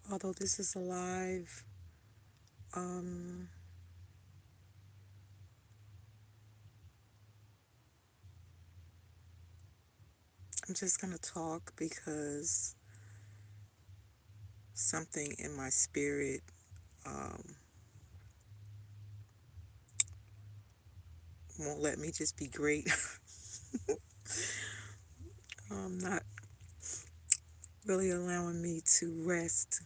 Although this is a live, um, I'm just going to talk because something in my spirit um, won't let me just be great. Not really allowing me to rest.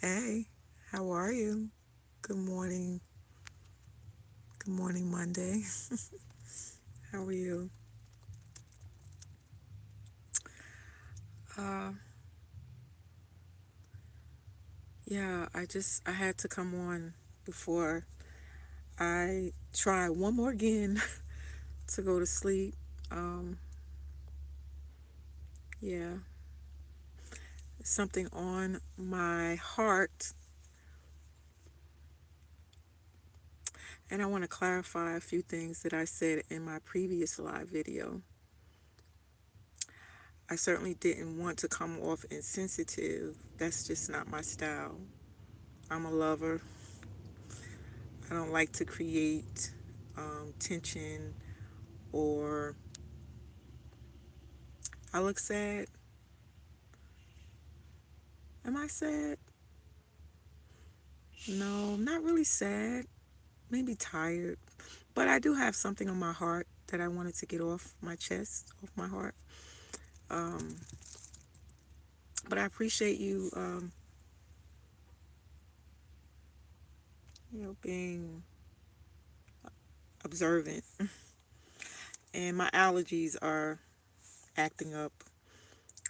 Hey, how are you? Good morning. Good morning, Monday. How are you? Uh, yeah, I had to come on before I try one more again to go to sleep. Um, yeah, something on my heart, and I want to clarify a few things that I said in my previous live video. I certainly didn't want to come off insensitive. That's just not my style. I'm a lover. I don't like to create tension or I look sad. Am I sad? No, I'm not really sad. Maybe tired. But I do have something on my heart that I wanted to get off my chest, off my heart. Um, but I appreciate you, being observant. And my allergies are acting up,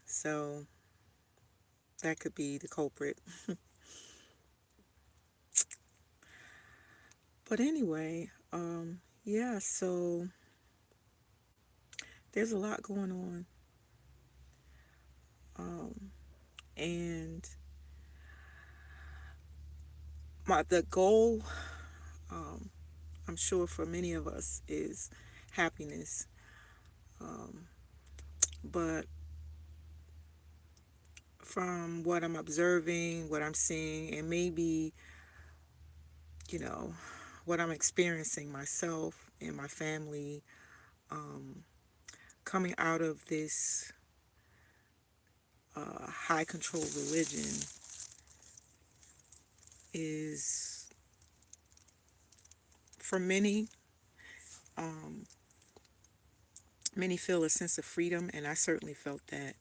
so that could be the culprit. But anyway, yeah, so there's a lot going on. Um, and the goal, um, I'm sure for many of us, is happiness. Um, but from what I'm observing, what I'm seeing, and maybe, you know, what I'm experiencing myself and my family, um, coming out of this high control religion is, for many, um, many feel a sense of freedom, and I certainly felt that.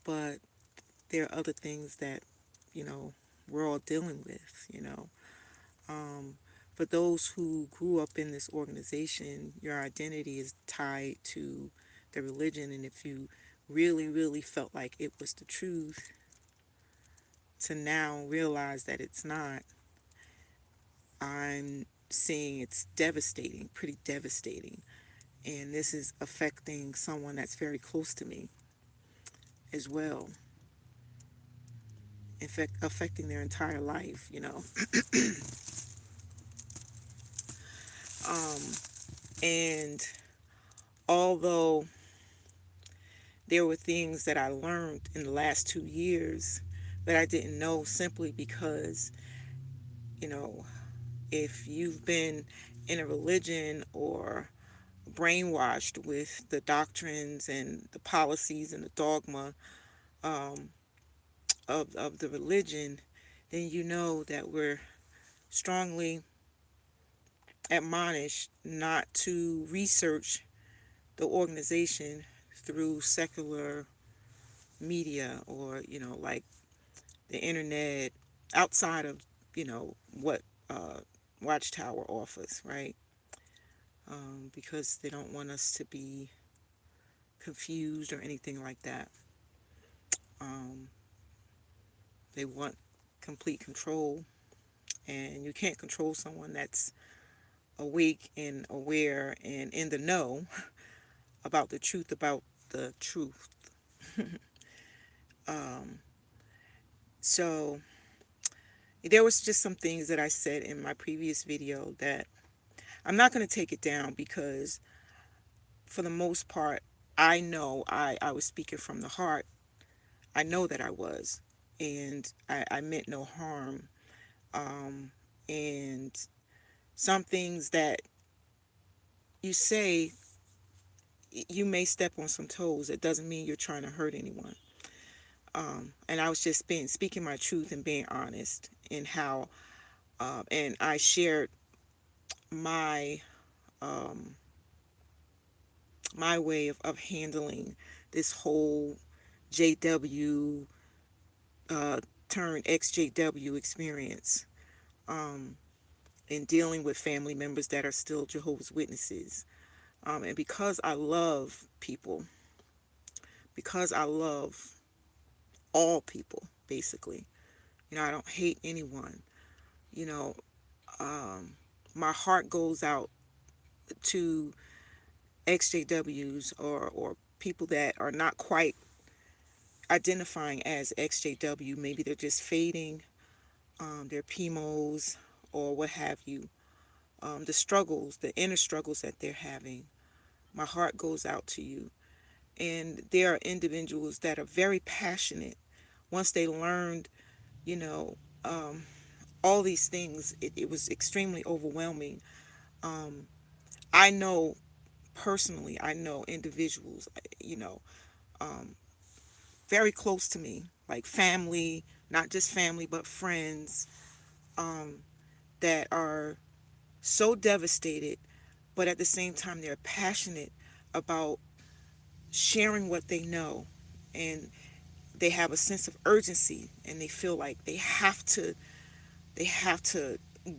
But there are other things that, you know, we're all dealing with. Um, for those who grew up in this organization, your identity is tied to the religion, and if you really, really felt like it was the truth, to now realize that it's not, I'm seeing it's devastating, pretty devastating. And this is affecting someone that's very close to me as well. In fact, affecting their entire life. Um, and although there were things that I learned in the last 2 years that I didn't know, simply because, you know, if you've been in a religion or brainwashed with the doctrines and the policies and the dogma um, of the religion, then you know that we're strongly admonished not to research the organization through secular media, or, like the internet, outside of, what uh, Watchtower offers, right? Because they don't want us to be confused or anything like that. Um, they want complete control, and you can't control someone that's awake and aware and in the know about the truth about the truth. Um, so there was just some things that I said in my previous video that I'm not going to take it down, because for the most part, I know I was speaking from the heart. I know that I was. And I meant no harm. And some things that you say, you may step on some toes. It doesn't mean you're trying to hurt anyone. And I was just speaking my truth and being honest in how, and I shared my my way of handling this whole JW turn XJW experience, in dealing with family members that are still Jehovah's Witnesses. And because I love people, because I love all people, basically, I don't hate anyone, you know, my heart goes out to XJWs, or people that are not quite identifying as XJW. Maybe they're just fading, their PMOs or what have you. The struggles, the inner struggles that they're having. My heart goes out to you. And there are individuals that are very passionate. Once they learned, you know, all these things, it was extremely overwhelming. I know personally, I know individuals, you know, very close to me, like family, not just family, but friends, that are so devastated, but at the same time, they're passionate about sharing what they know. And they have a sense of urgency, and they feel like they have to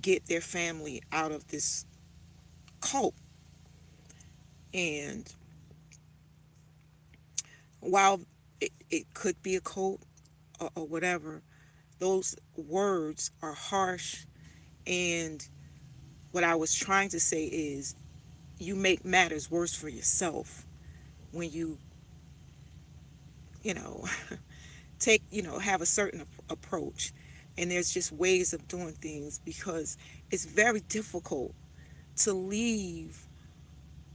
get their family out of this cult. And while it could be a cult, or whatever, those words are harsh. And what I was trying to say is, you make matters worse for yourself when you know, have a certain approach. And there's just ways of doing things, because it's very difficult to leave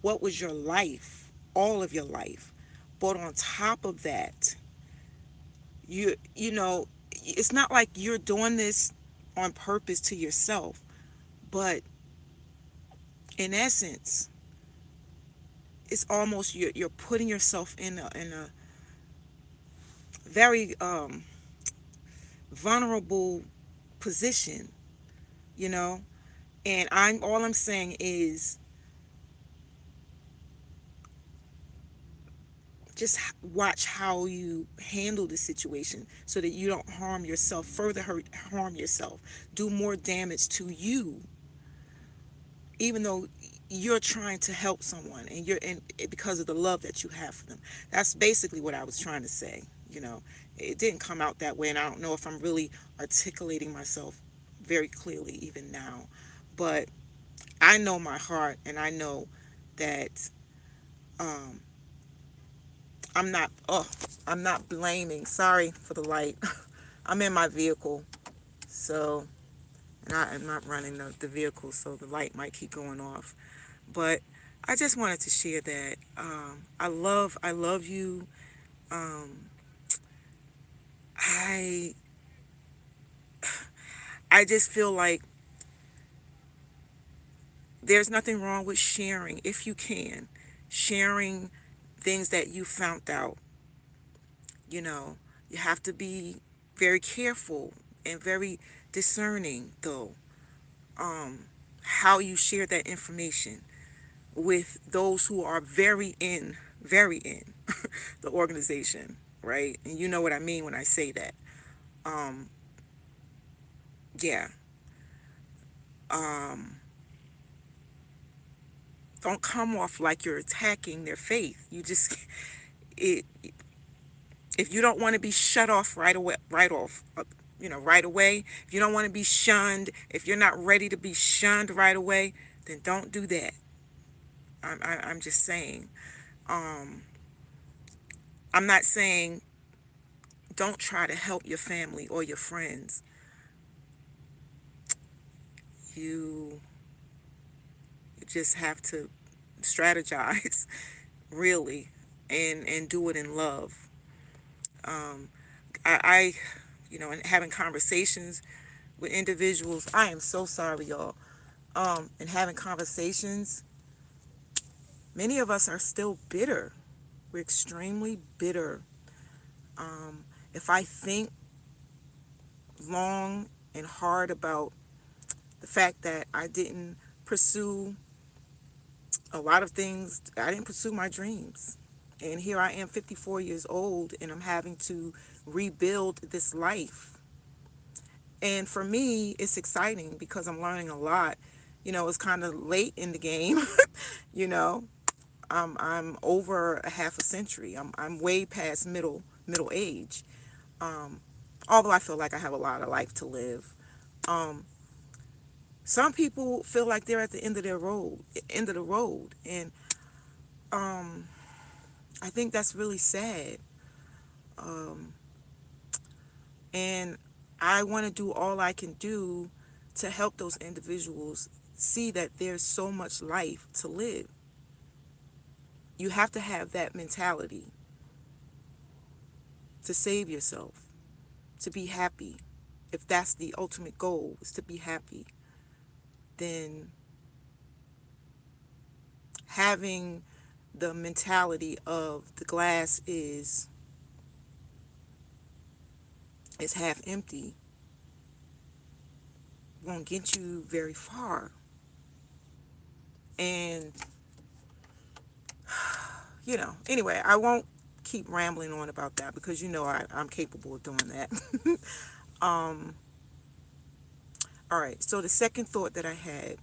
what was your life, all of your life. But on top of that, it's not like you're doing this on purpose to yourself, but in essence, it's almost you're putting yourself in a very vulnerable position, you know. And I'm saying is, just watch how you handle the situation, so that you don't harm yourself, harm yourself, do more damage to you, even though you're trying to help someone, and because of the love that you have for them. That's basically what I was trying to say. It didn't come out that way, and I don't know if I'm really articulating myself very clearly even now. But I know my heart, and I know that, um, I'm not blaming. Sorry for the light. I'm in my vehicle, so, and I'm not running the vehicle, so the light might keep going off. But I just wanted to share that, I love you. Um, I I just feel like there's nothing wrong with sharing, if you can, sharing things that you found out. You know, you have to be very careful and very discerning, though, how you share that information with those who are very in the organization, right? And you know what I mean when I say that. Um, yeah. Um, don't come off like you're attacking their faith. It, if you don't want to be shut off right away, right away, if you don't want to be shunned, if you're not ready to be shunned right away, then don't do that. I'm just saying. Um, I'm not saying don't try to help your family or your friends. You just have to strategize really, and do it in love. I and having conversations with individuals. I am so sorry, y'all. And having conversations, many of us are still bitter. We're extremely bitter. If I think long and hard about the fact that I didn't pursue a lot of things, I didn't pursue my dreams. And here I am, 54 years old, and I'm having to rebuild this life. And for me, it's exciting because I'm learning a lot. It's kind of late in the game. you know, I'm over a half a century. I'm way past middle age. Although I feel like I have a lot of life to live. Um, some people feel like they're at the end of their road, end of the road, and um, I think that's really sad. Um, and I want to do all I can do to help those individuals see that there's so much life to live. You have to have that mentality to save yourself, to be happy. If that's the ultimate goal, is to be happy, then having the mentality of the glass is half empty won't get you very far. And anyway, I won't keep rambling on about that because I'm capable of doing that. um all right, so the second thought that I had,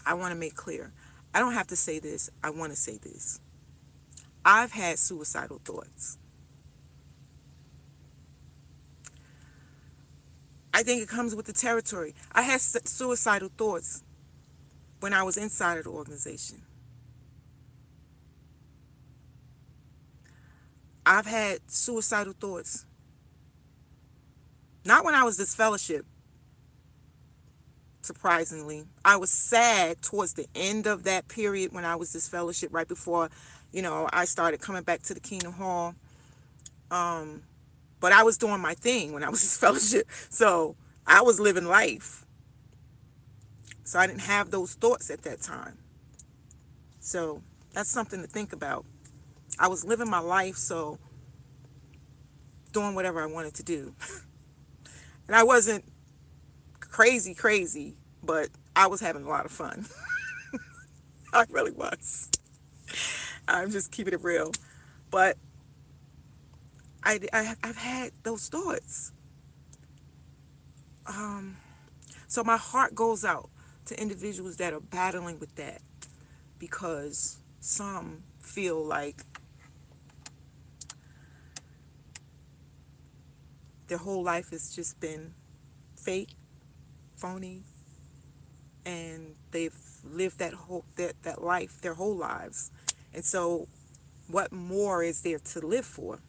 I want to make clear. I don't have to say this. I want to say this. I've had suicidal thoughts. I think it comes with the territory. I had suicidal thoughts when I was inside of the organization. I've had suicidal thoughts not when I was disfellowship, surprisingly. I was sad towards the end of that period when I was disfellowship, right before, I started coming back to the Kingdom Hall. But I was doing my thing when I was disfellowship. So I was living life. So I didn't have those thoughts at that time. So that's something to think about. I was living my life, so doing whatever I wanted to do. And I wasn't crazy, but I was having a lot of fun. I really was. I'm just keeping it real. But I've had those thoughts. So my heart goes out to individuals that are battling with that, because some feel like their whole life has just been fake, phony, and they've lived that life their whole lives. And so what more is there to live for?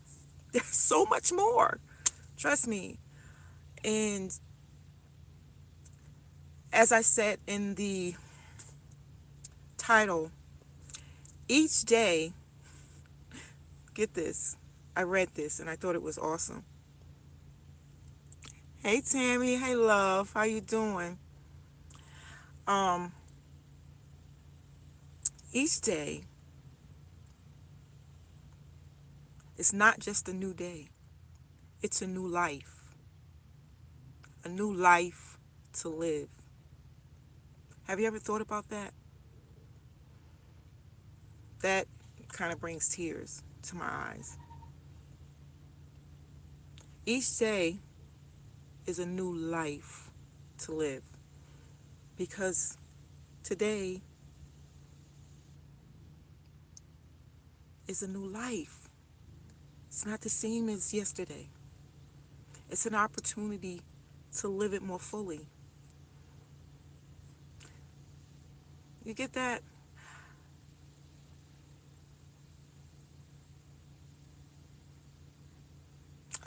There's so much more. Trust me. And as I said in the title, each day, get this, I read this and I thought it was awesome. Hey Tammy, hey love, how you doing? Um, each day is not just a new day. It's a new life. A new life to live. Have you ever thought about that? That kind of brings tears to my eyes. Each day is a new life to live, because today is a new life. It's not the same as yesterday. It's an opportunity to live it more fully. You get that?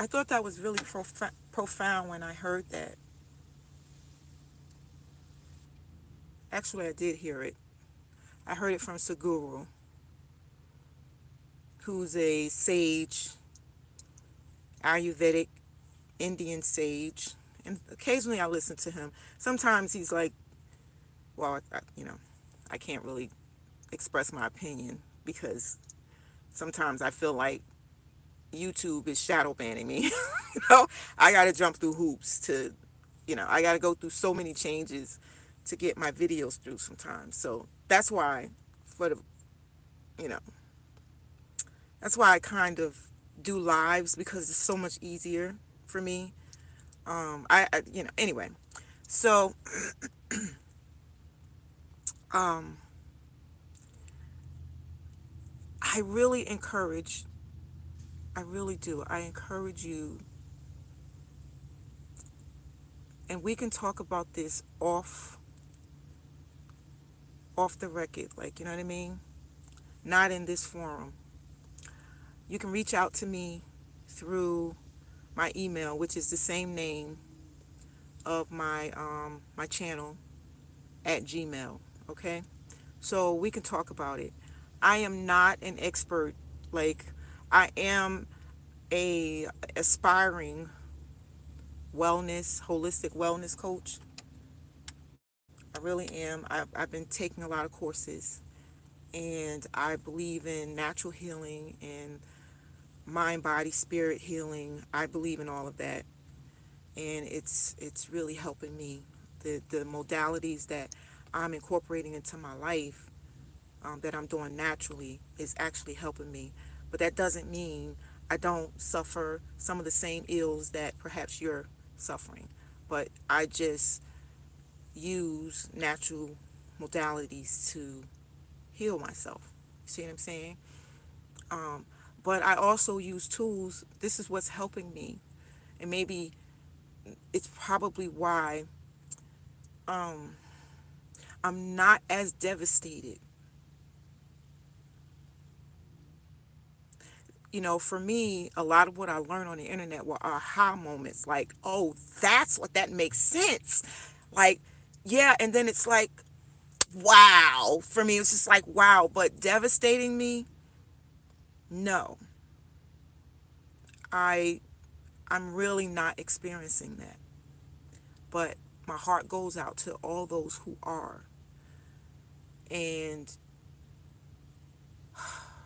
I thought that was really profound when I heard that. Actually, I did hear it. I heard it from Saguru, who's a sage, Ayurvedic Indian sage. And occasionally I listen to him. Sometimes he's like, well, I can't really express my opinion because sometimes I feel like YouTube is shadow banning me. I got to jump through hoops to, I got to go through so many changes to get my videos through sometimes. So that's why, for the, you know, that's why I kind of do lives because it's so much easier for me. Anyway. So, um, I really encourage, I really do. I encourage you, and we can talk about this off the record, like, you know what I mean? Not in this forum. You can reach out to me through my email, which is the same name of my channel at Gmail. Okay, so we can talk about it. I am not an expert. Like, I am a aspiring holistic wellness coach. I really am. I've been taking a lot of courses, and I believe in natural healing and mind, body, spirit healing. I believe in all of that, and it's really helping me. The modalities that I'm incorporating into my life, that I'm doing naturally, is actually helping me. But that doesn't mean I don't suffer some of the same ills that perhaps you're suffering. But I just use natural modalities to heal myself. See what I'm saying? Um, but I also use tools. This is what's helping me. And maybe it's probably why um, I'm not as devastated. For me, a lot of what I learned on the internet were aha moments. Like, oh, that's what that makes sense. Like, yeah. And then it's like, wow. For me, it's just like, wow. But devastating me, no. I I'm really not experiencing that. But my heart goes out to all those who are. And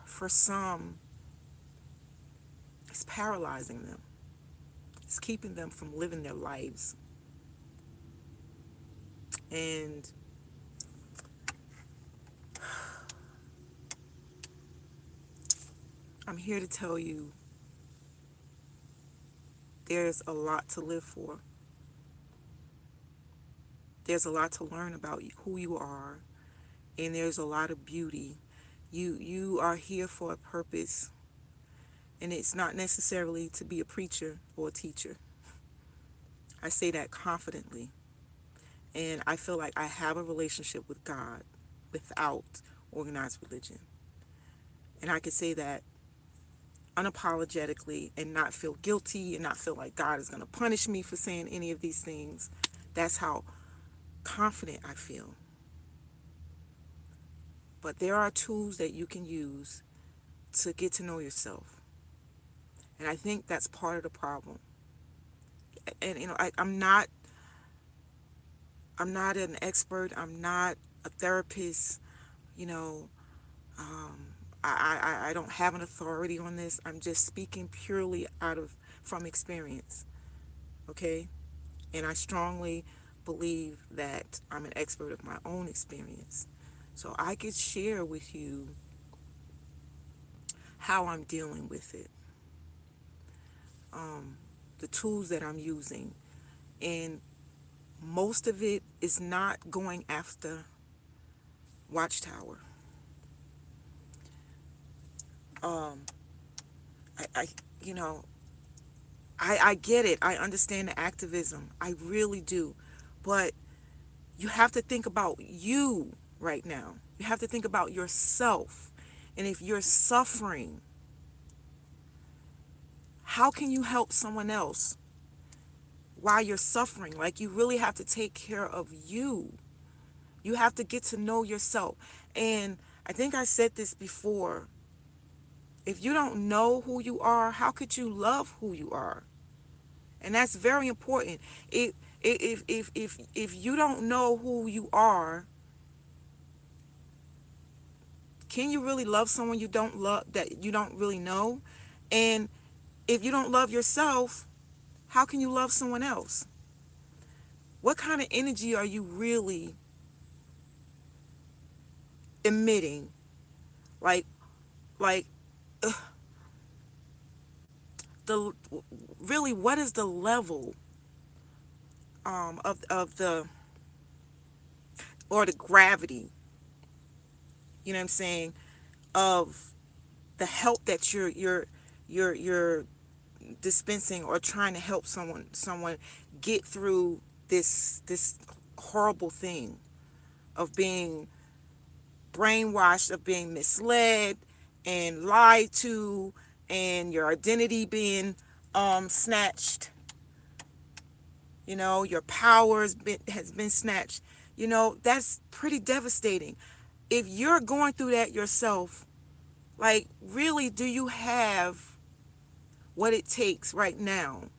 for some, it's paralyzing them. It's keeping them from living their lives. And I'm here to tell you there's a lot to live for. There's a lot to learn about who you are, and there's a lot of beauty. You are here for a purpose, and it's not necessarily to be a preacher or a teacher. I say that confidently, and I feel like I have a relationship with God without organized religion. And I can say that unapologetically and not feel guilty and not feel like God is going to punish me for saying any of these things. That's how confident I feel. But there are tools that you can use to get to know yourself. And I think that's part of the problem. And I'm not an expert. I'm not a therapist. You know, I don't have an authority on this. I'm just speaking purely from experience. Okay? And I strongly believe that I'm an expert of my own experience. So I could share with you how I'm dealing with it, the tools that I'm using. And most of it is not going after Watchtower. Um, I, I you know, I get it. I understand the activism. I really do. But you have to think about you right now. You have to think about yourself. And if you're suffering, how can you help someone else while you're suffering? Like, you really have to take care of you. You have to get to know yourself. And I think I said this before. If you don't know who you are, how could you love who you are? And that's very important. If you don't know who you are, can you really love someone you don't love, that you don't really know? And if you don't love yourself, how can you love someone else? What kind of energy are you really emitting? Like, like the really, what is the level of the, or the gravity? You know what I'm saying? Of the help that you're dispensing, or trying to help someone get through this horrible thing of being brainwashed, of being misled and lied to, and your identity being snatched. Your power has been snatched. That's pretty devastating. If you're going through that yourself, like, really, do you have what it takes right now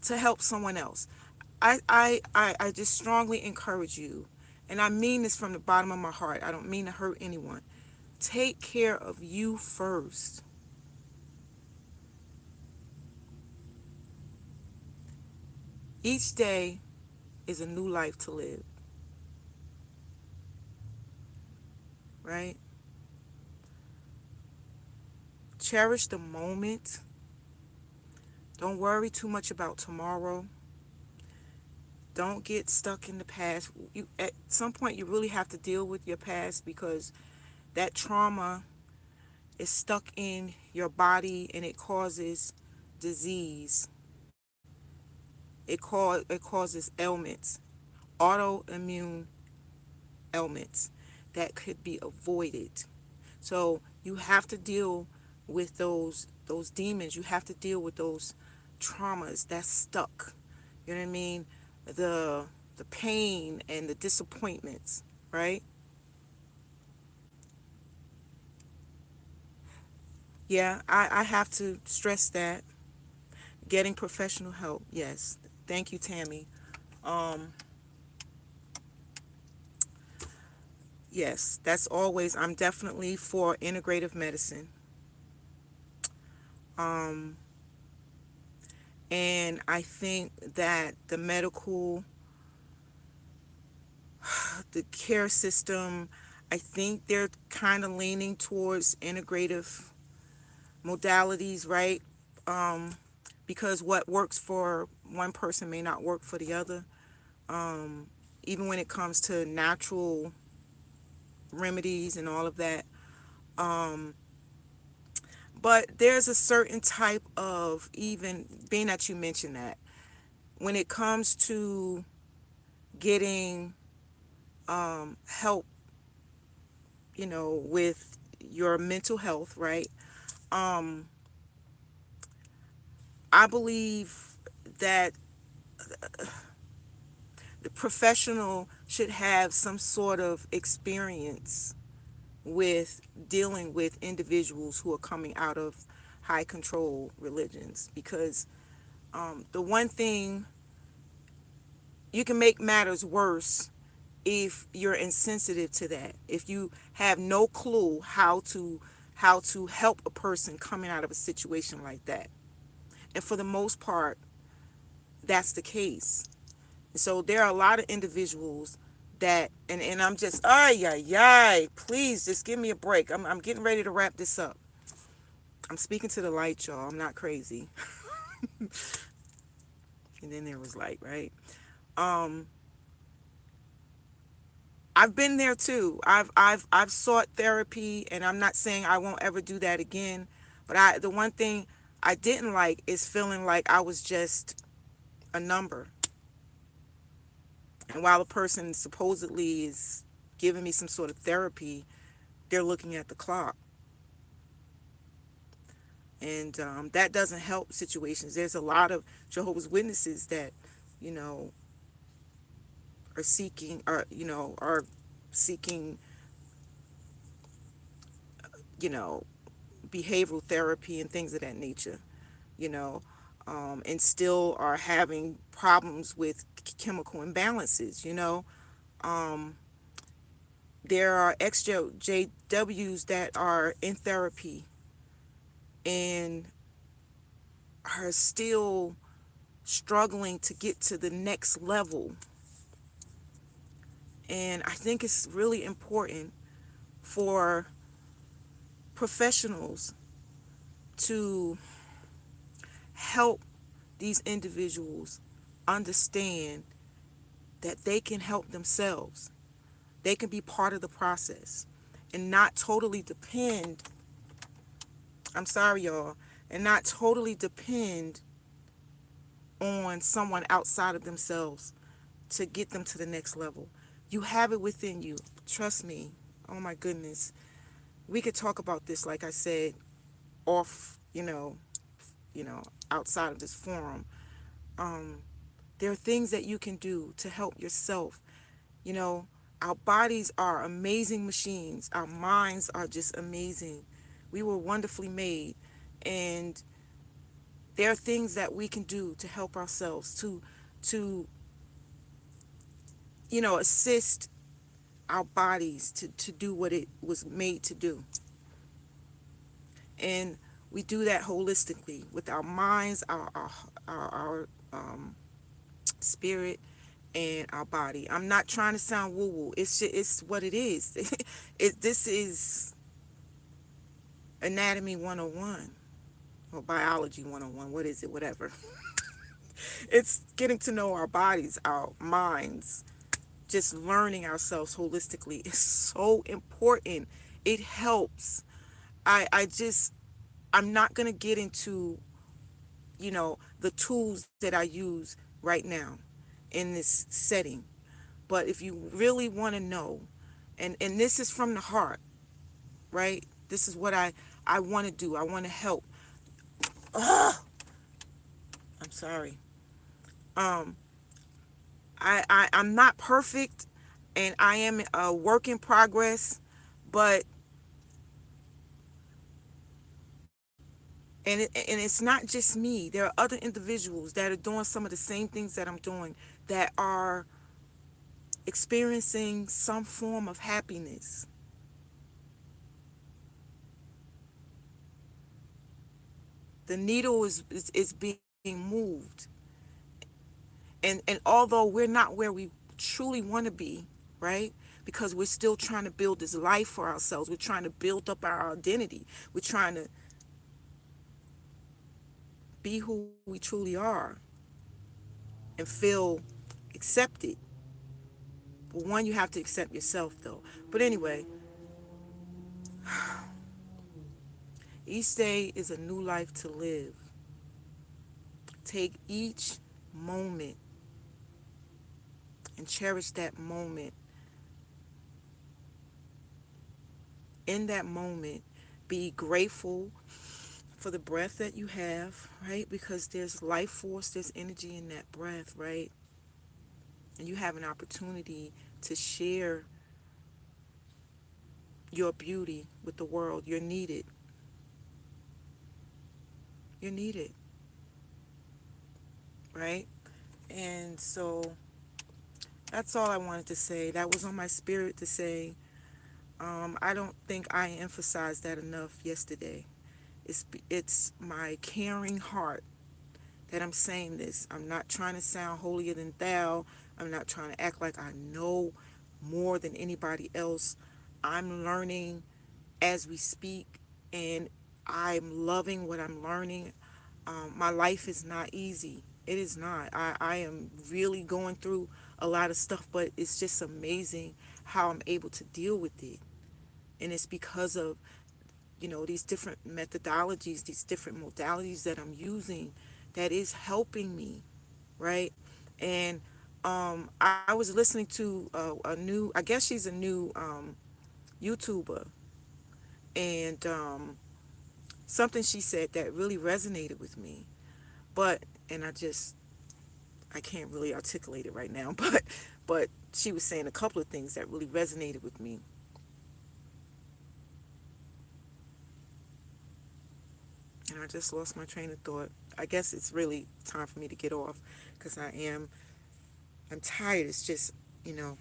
to help someone else? I just strongly encourage you, and I mean this from the bottom of my heart. I don't mean to hurt anyone. Take care of you first. Each day is a new life to live, right? Cherish the moment. Don't worry too much about tomorrow. Don't get stuck in the past. At some point, you really have to deal with your past, because that trauma is stuck in your body, and it causes disease. It causes ailments, autoimmune ailments that could be avoided. So you have to deal with those demons. You have to deal with those traumas that's stuck. You know what I mean? The the pain and the disappointments, right? Yeah, I have to stress that. Getting professional help, yes. Thank you, Tammy. Um, yes, that's always, I'm definitely for integrative medicine. Um, and I think that the care system, I think they're kind of leaning towards integrative modalities, right? Um, because what works for one person may not work for the other. Um, Even when it comes to natural remedies and all of that. Um, but there's a certain type of, even being that you mentioned that, when it comes to getting help, with your mental health, right? Um, I believe that the professional should have some sort of experience with dealing with individuals who are coming out of high control religions, because the one thing, you can make matters worse if you're insensitive to that, if you have no clue how to help a person coming out of a situation like that. And for the most part, that's the case. So there are a lot of individuals that, and I'm just, ay, ay, ay, please just give me a break. I'm getting ready to wrap this up. I'm speaking to the light, y'all. I'm not crazy. And then there was light, right? Um, I've been there too. I've sought therapy, and I'm not saying I won't ever do that again. But the one thing I didn't like is feeling like I was just a number. And while a person supposedly is giving me some sort of therapy, they're looking at the clock. And that doesn't help situations. There's a lot of Jehovah's Witnesses that, you know, are seeking, you know, behavioral therapy and things of that nature, you know, and still are having problems with chemical imbalances, you know. Um, there are XJWs that are in therapy and are still struggling to get to the next level. And I think it's really important for professionals to help these individuals understand that they can help themselves. They can be part of the process and not totally depend, I'm sorry, y'all, and not totally depend on someone outside of themselves to get them to the next level. You have it within you. Trust me. Oh my goodness. We could talk about this, like I said, off, you know, outside of this forum. Um, there are things that you can do to help yourself. You know, our bodies are amazing machines. Our minds are just amazing. We were wonderfully made. And there are things that we can do to help ourselves, to assist our bodies to do what it was made to do. And we do that holistically with our minds, our spirit, and our body. I'm not trying to sound woo woo. It's what it is. This is anatomy 101 or biology 101. What is it? Whatever. It's getting to know our bodies, our minds, just learning ourselves holistically is so important. It helps. I'm not going to get into, the tools that I use right now in this setting. But if you really want to know, and this is from the heart, right? This is what I want to do. I want to help. I'm sorry. Um, I'm not perfect, and I am a work in progress, but and it's not just me. There are other individuals that are doing some of the same things that I'm doing that are experiencing some form of happiness. The needle is being moved. And although we're not where we truly want to be, right? Because we're still trying to build this life for ourselves. We're trying to build up our identity. We're trying to be who we truly are and feel accepted. But one, you have to accept yourself, though. But anyway, each day is a new life to live. Take each moment and cherish that moment. In that moment, be grateful for the breath that you have, right? Because there's life force, there's energy in that breath, right? And you have an opportunity to share your beauty with the world. You're needed. You're needed, right? And so that's all I wanted to say. That was on my spirit to say. I don't think I emphasized that enough yesterday. It's my caring heart that I'm saying this. I'm not trying to sound holier than thou. I'm not trying to act like I know more than anybody else. I'm learning as we speak, and I'm loving what I'm learning. My life is not easy. It is not. I am really going through a lot of stuff, but it's just amazing how I'm able to deal with it. And it's because of, these different methodologies, these different modalities that I'm using that is helping me, right? And I was listening to a new, I guess she's a new YouTuber, and something she said that really resonated with me. But, and I can't really articulate it right now, but she was saying a couple of things that really resonated with me. And I just lost my train of thought. I guess it's really time for me to get off because I'm tired. It's just, you know,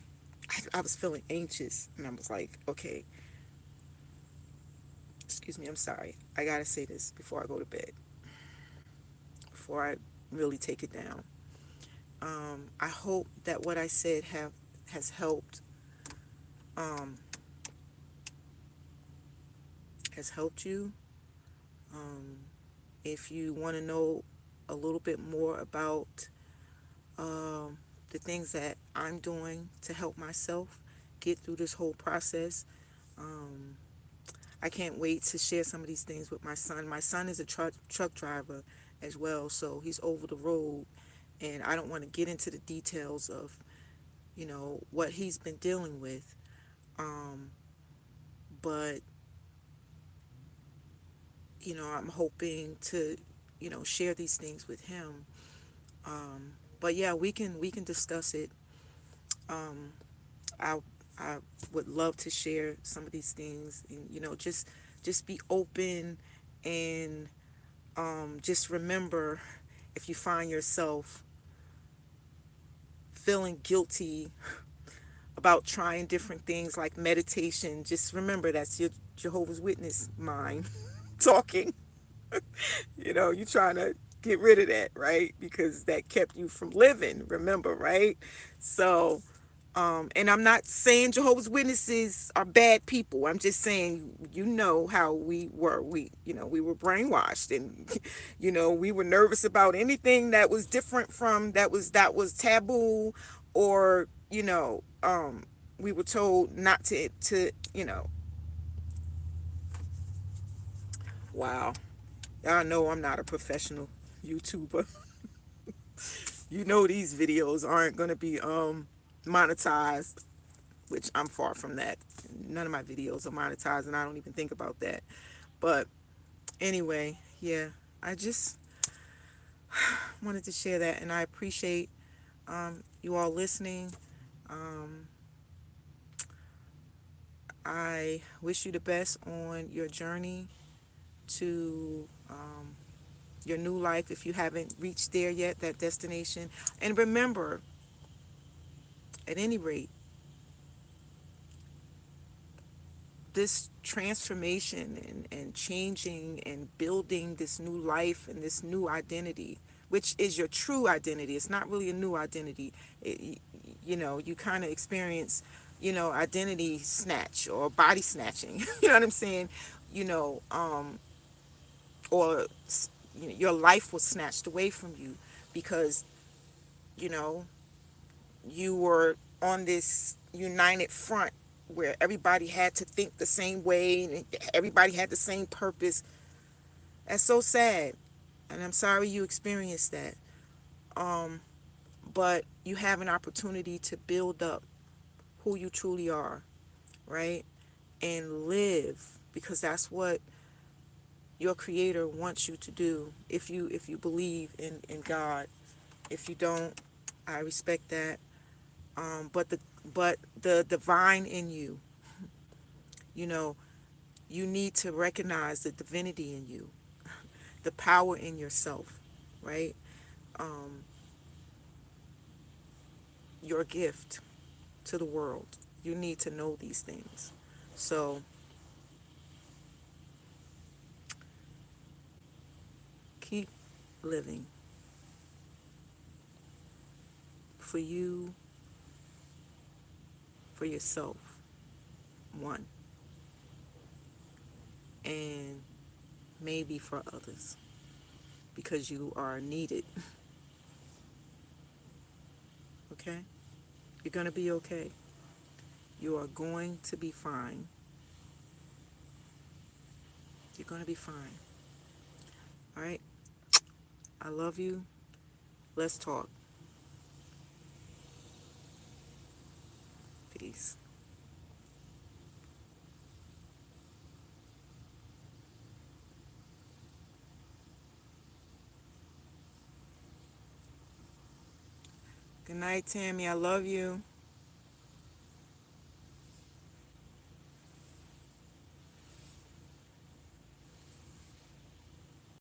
I was feeling anxious and I was like, okay, excuse me, I'm sorry. I got to say this before I go to bed, before I really take it down. I hope that what I said has helped, um, has helped you. Um, if you want to know a little bit more about the things that I'm doing to help myself get through this whole process, um, I can't wait to share some of these things with my son. My son is a truck driver as well, so he's over the road, and I don't want to get into the details of, you know, what he's been dealing with. Um, but you know, I'm hoping to, you know, share these things with him. But yeah, we can discuss it. Um, I I would love to share some of these things, and you know, just be open, and just remember, if you find yourself feeling guilty about trying different things like meditation, just remember that's your Jehovah's Witness mind talking. You know, you trying to get rid of that, right? Because that kept you from living, remember, right? So, and I'm not saying Jehovah's Witnesses are bad people. I'm just saying, you know how we were. We were brainwashed, and you know, we were nervous about anything that was different from that was taboo, or we were told not to. Wow, y'all know I'm not a professional YouTuber. You know these videos aren't going to be monetized, which I'm far from that. None of my videos are monetized, and I don't even think about that. But anyway, yeah, I just wanted to share that, and I appreciate you all listening. um, I wish you the best on your journey to your new life, if you haven't reached there yet, that destination. And remember, at any rate, this transformation and changing and building this new life and this new identity, which is your true identity. It's not really a new identity. You kind of experience, identity snatch or body snatching. You know what I'm saying? You know, or your life was snatched away from you because, you know, you were on this united front where everybody had to think the same way and everybody had the same purpose. That's so sad. And I'm sorry you experienced that. Um, but you have an opportunity to build up who you truly are, right? And live, because that's what your creator wants you to do, if you believe in God. If you don't, I respect that. But the divine in you, you know, you need to recognize the divinity in you, the power in yourself, right? Um, your gift to the world. You need to know these things. So keep living for you, for yourself, one, and maybe for others, because you are needed. Okay? You're going to be okay. You are going to be fine. You're going to be fine. All right? I love you. Let's talk. Peace. Good night, Tammy. I love you.